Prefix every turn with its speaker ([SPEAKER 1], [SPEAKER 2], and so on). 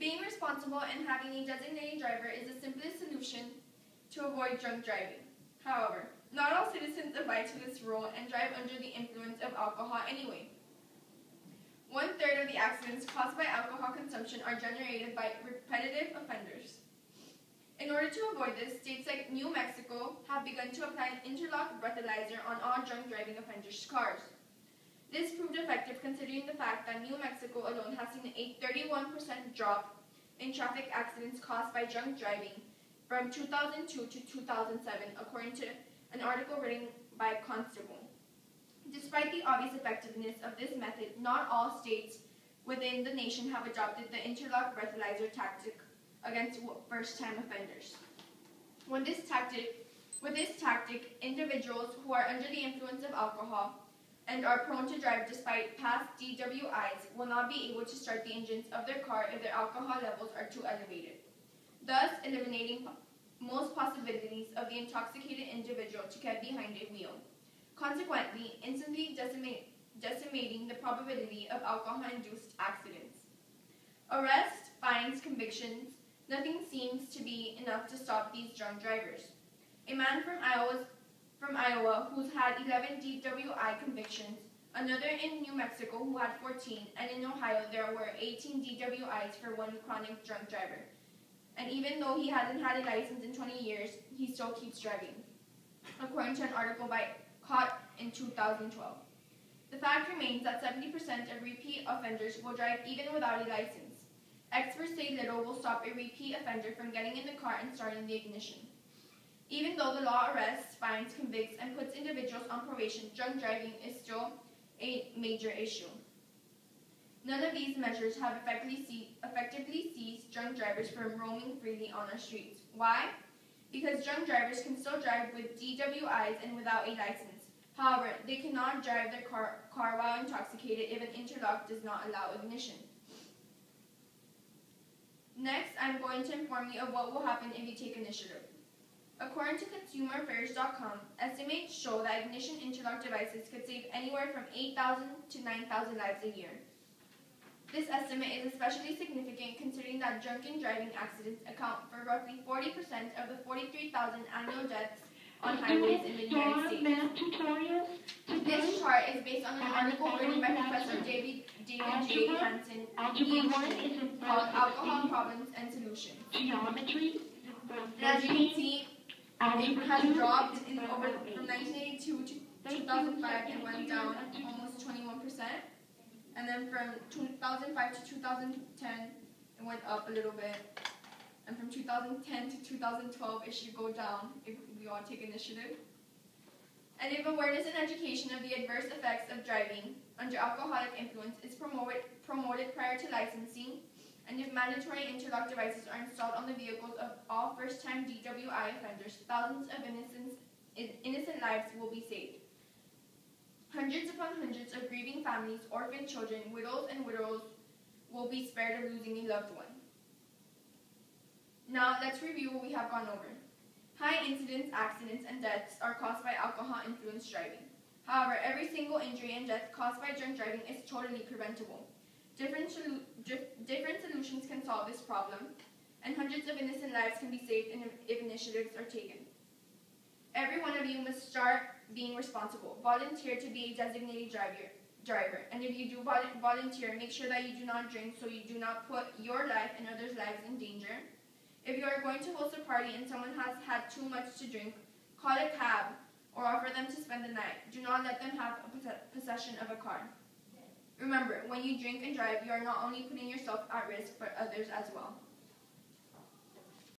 [SPEAKER 1] Being responsible and having a designated driver is the simplest solution to avoid drunk driving. However, not all citizens abide to this rule and drive under the influence of alcohol anyway. 1/3 of the accidents caused by alcohol consumption are generated by repetitive offenders. In order to avoid this, states like New Mexico have begun to apply an interlock breathalyzer on all drunk driving offenders' cars. This proved effective considering the fact that New Mexico alone has seen a 31% drop in traffic accidents caused by drunk driving from 2002 to 2007, according to an article written by Constable. Despite the obvious effectiveness of this method, not all states within the nation have adopted the interlock breathalyzer tactic against first-time offenders. With this tactic, individuals who are under the influence of alcohol and are prone to drive despite past DWIs will not be able to start the engines of their car if their alcohol levels are too elevated, thus eliminating most possibilities of the intoxicated individual to get behind a wheel. Consequently, instantly decimating the probability of alcohol-induced accidents. Arrests, fines, convictions, nothing seems to be enough to stop these drunk drivers. A man from Iowa who's had 11 DWI convictions, another in New Mexico who had 14, and in Ohio there were 18 DWIs for one chronic drunk driver. And even though he hasn't had a license in 20 years, he still keeps driving, according to an article by Caught in 2012. The fact remains that 70% of repeat offenders will drive even without a license. Experts say little will stop a repeat offender from getting in the car and starting the ignition. Even though the law arrests, fines, convicts, and puts individuals on probation, drunk driving is still a major issue. None of these measures have effectively seized drunk drivers from roaming freely on our streets. Why? Because drunk drivers can still drive with DWIs and without a license. However, they cannot drive their car while intoxicated if an interlock does not allow ignition. Next, I'm going to inform you of what will happen if you take initiative. According to ConsumerAffairs.com, estimates show that ignition interlock devices could save anywhere from 8,000 to 9,000 lives a year. This estimate is especially significant considering that drunken driving accidents account for roughly 40% of the 43,000 annual deaths on highways in the United States. This chart is based on an article written by Professor David J. Hansen, called Alcohol Problems and Solutions. And as you can see, it has dropped from 1982 to 2005 and went down almost 21%. And then from 2005 to 2010, it went up a little bit. And from 2010 to 2012, it should go down if we all take initiative. And if awareness and education of the adverse effects of driving under alcoholic influence is promoted prior to licensing, and if mandatory interlock devices are installed on the vehicles of all first-time DWI offenders, thousands of innocent lives will be saved. Hundreds upon hundreds of grieving families, orphaned children, widows, and widowers will be spared of losing a loved one. Now, let's review what we have gone over. High incidence accidents and deaths are caused by alcohol-influenced driving. However, every single injury and death caused by drunk driving is totally preventable. Different solutions can solve this problem, and hundreds of innocent lives can be saved if initiatives are taken. Every one of you must start being responsible. Volunteer to be a designated driver. And if you do volunteer, make sure that you do not drink so you do not put your life and others' lives in danger. If you are going to host a party and someone has had too much to drink, call a cab or offer them to spend the night. Do not let them have possession of a car. Remember, when you drink and drive, you are not only putting yourself at risk, but others as well.